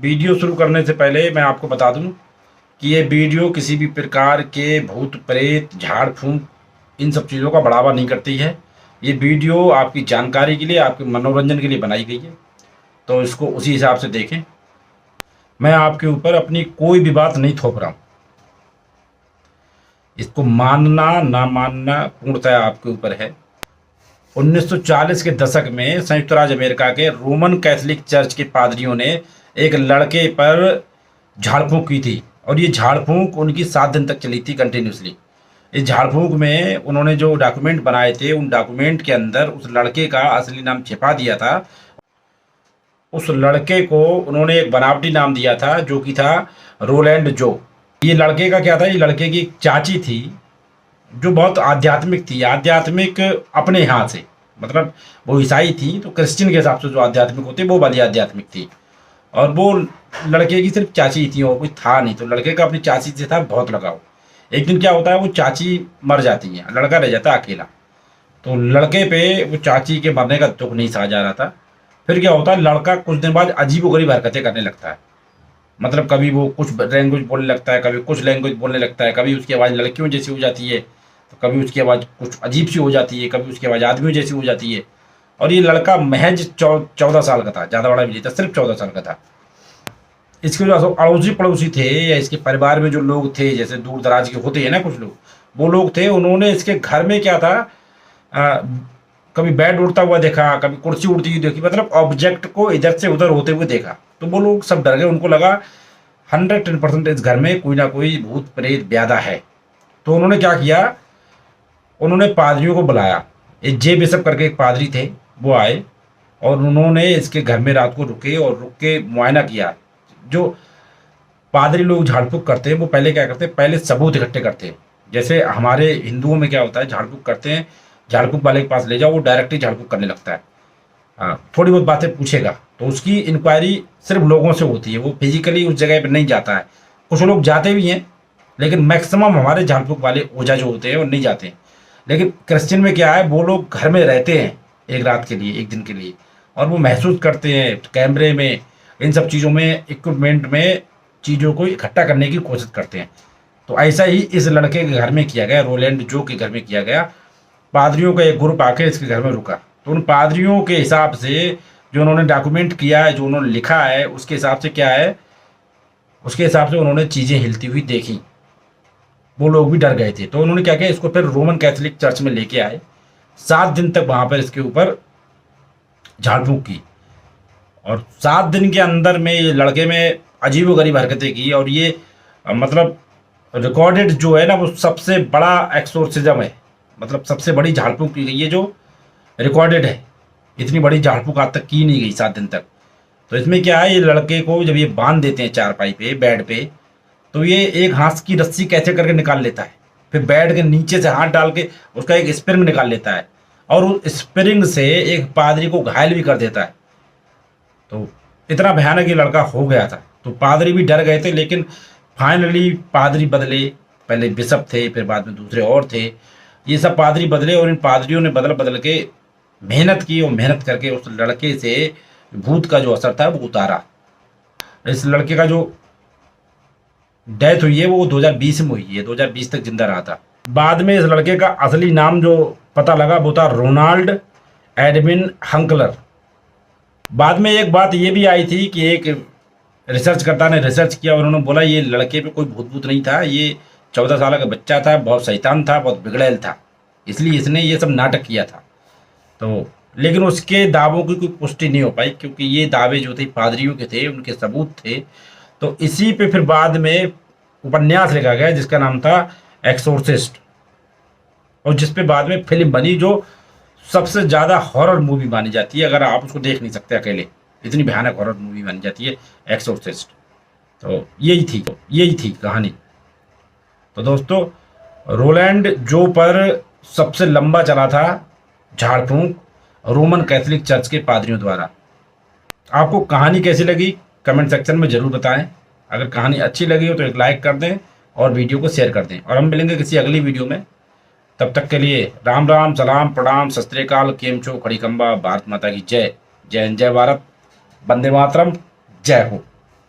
Video शुरू करने से पहले मैं आपको बता दूं कि ये वीडियो किसी भी प्रकार के भूत प्रेत झाड़ फूंक इन सब चीज़ों का बढ़ावा नहीं करती है। ये वीडियो आपकी जानकारी के लिए, आपके मनोरंजन के लिए बनाई गई है, तो इसको उसी हिसाब से देखें। मैं आपके ऊपर अपनी कोई भी बात नहीं थोप रहा हूँ। इसको मानना ना मानना पूर्णतः आपके ऊपर है। 1940 के दशक में संयुक्त राज्य अमेरिका के रोमन कैथोलिक चर्च के पादरियों ने एक लड़के पर झाड़ फूंक की थी, और ये झाड़ फूंक उनकी 7 दिन तक चली थी कंटिन्यूसली। इस झाड़ फूंक में उन्होंने जो डॉक्यूमेंट बनाए थे, उन डॉक्यूमेंट के अंदर उस लड़के का असली नाम छिपा दिया था। उस लड़के को उन्होंने एक बनावटी नाम दिया था जो कि था रोलैंड जो। ये लड़के का क्या था, ये लड़के की एक चाची थी जो बहुत आध्यात्मिक थी, आध्यात्मिक अपने यहाँ से, मतलब वो ईसाई थी तो क्रिश्चियन के हिसाब से जो आध्यात्मिक होते वो वाली आध्यात्मिक थी, और वो लड़के की सिर्फ चाची थी और कोई था नहीं। तो लड़के का अपनी चाची से था बहुत लगाव। एक दिन क्या होता है, वो चाची मर जाती है, लड़का रह जाता है अकेला। तो लड़के पे वो चाची के मरने का दुख नहीं सहा जा रहा था। फिर क्या होता है, लड़का कुछ दिन बाद अजीबोगरीब हरकतें करने लगता है। मतलब कभी वो कुछ लैंग्वेज बोलने लगता है, कभी कुछ लैंग्वेज बोलने लगता है, कभी उसकी आवाज़ लड़कियों जैसी हो जाती है, तो कभी उसकी आवाज़ कुछ अजीब सी हो जाती है, कभी उसकी आवाज़ आदमियों जैसी हो जाती है। और ये लड़का महज 14 साल का था, ज़्यादा बड़ा भी नहीं था, सिर्फ 14 साल का था। इसके जो अड़ोसी पड़ोसी थे या इसके परिवार में जो लोग थे, जैसे दूर दराज के होते हैं ना कुछ लोग, वो लोग थे, उन्होंने इसके घर में क्या था, कभी बेड उड़ता हुआ देखा, कभी कुर्सी उड़ती हुई देखी, मतलब ऑब्जेक्ट को इधर से उधर होते हुए देखा। तो वो लोग सब डर गए, उनको लगा 110% इस घर में कोई ना कोई भूत प्रेत ब्यादा है। तो उन्होंने क्या किया, उन्होंने पादरियों को बुलाया। एक जे बिशप करके एक पादरी थे, वो आए और उन्होंने इसके घर में रात को रुके और रुक के मुआयना किया। जो पादरी लोग झाड़ फूंक करते हैं वो पहले क्या करते हैं, पहले सबूत इकट्ठे करते हैं। जैसे हमारे हिंदुओं में क्या होता है, झाड़ फूंक करते हैं, झाड़ फूंक वाले के पास ले जाओ, वो डायरेक्टली झाड़ फूंक करने लगता है। थोड़ी बहुत बातें पूछेगा तो उसकी इंक्वायरी सिर्फ लोगों से होती है, वो फिजिकली उस जगह पर नहीं जाता है। कुछ लोग जाते भी हैं, लेकिन मैक्सिमम हमारे झाड़ फूंक वाले ओझा जो होते हैं वो नहीं जाते हैं। लेकिन क्रिश्चियन में क्या है, वो लोग घर में रहते हैं एक रात के लिए, एक दिन के लिए, और वो महसूस करते हैं कैमरे में, इन सब चीज़ों में, इक्विपमेंट में चीज़ों को इकट्ठा करने की कोशिश करते हैं। तो ऐसा ही इस लड़के के घर में किया गया, रोलैंड जो के घर में किया गया। पादरियों का एक ग्रुप आके इसके घर में रुका, तो उन पादरियों के हिसाब से जो उन्होंने डॉक्यूमेंट किया है, जो उन्होंने लिखा है, उसके हिसाब से क्या है, उसके हिसाब से उन्होंने चीज़ें हिलती हुई देखी। वो लोग भी डर गए थे। तो उन्होंने क्या किया, इसको फिर रोमन कैथोलिक चर्च में लेके आए। 7 दिन तक वहाँ पर इसके ऊपर झाड़ फूंक की, और 7 दिन के अंदर में ये लड़के में अजीबोगरीब हरकतें की। और ये मतलब रिकॉर्डेड जो है ना, वो सबसे बड़ा एक्सोर्सिज्म है, मतलब सबसे बड़ी झाड़ फूंक की गई है जो रिकॉर्डेड है। इतनी बड़ी झाड़ फूंक आज तक की नहीं गई 7 दिन तक। तो इसमें क्या है, ये लड़के को जब ये बांध देते हैं चारपाई पे, बेड पे, तो ये एक हाथ की रस्सी कैसे करके निकाल लेता है, फिर बेड के नीचे से हाथ डाल के उसका एक स्प्रिंग निकाल लेता है, और उस स्प्रिंग से एक पादरी को घायल भी कर देता है। तो इतना भयानक ये लड़का हो गया था। तो पादरी भी डर गए थे, लेकिन फाइनली पादरी बदले। पहले बिशप थे, फिर बाद में दूसरे और थे, ये सब पादरी बदले, और इन पादरियों ने बदल बदल के मेहनत की, और मेहनत करके उस लड़के से भूत का जो असर था वो उतारा। इस लड़के का जो डेथ हुई है वो 2020 में हुई है, 2020 तक जिंदा रहा था। बाद में इस लड़के का असली नाम जो पता लगा वो था रोनाल्ड एडविन हंकलर। बाद में एक बात ये भी आई थी कि एक रिसर्चकर्ता ने रिसर्च किया और उन्होंने बोला ये लड़के पे कोई भूत भूत नहीं था, ये 14 साल का बच्चा था, बहुत शैतान था, बहुत बिगड़ैल था, इसलिए इसने ये सब नाटक किया था। तो लेकिन उसके दावों की कोई पुष्टि नहीं हो पाई, क्योंकि ये दावे जो थे पादरियों के थे, उनके सबूत थे। तो इसी पे फिर बाद में उपन्यास लिखा गया जिसका नाम था एक्सोर्सिस्ट, और जिस पे बाद में फिल्म बनी जो सबसे ज़्यादा हॉरर मूवी मानी जाती है। अगर आप उसको देख नहीं सकते अकेले, इतनी भयानक हॉरर मूवी मानी जाती है एक्सोर्सिस्ट। तो यही थी कहानी। तो दोस्तों, रोलैंड जो पर सबसे लंबा चला था झाड़ फूंक रोमन कैथोलिक चर्च के पादरियों द्वारा। आपको कहानी कैसी लगी कमेंट सेक्शन में ज़रूर बताएं। अगर कहानी अच्छी लगी हो तो एक लाइक कर दें और वीडियो को शेयर कर दें, और हम मिलेंगे किसी अगली वीडियो में। तब तक के लिए राम राम, सलाम, प्रणाम, सत श्री अकाल, केम छो, खड़ी खंबा, भारत माता की जय। जय हिंद, जय भारत, वंदे मातरम, जय हो।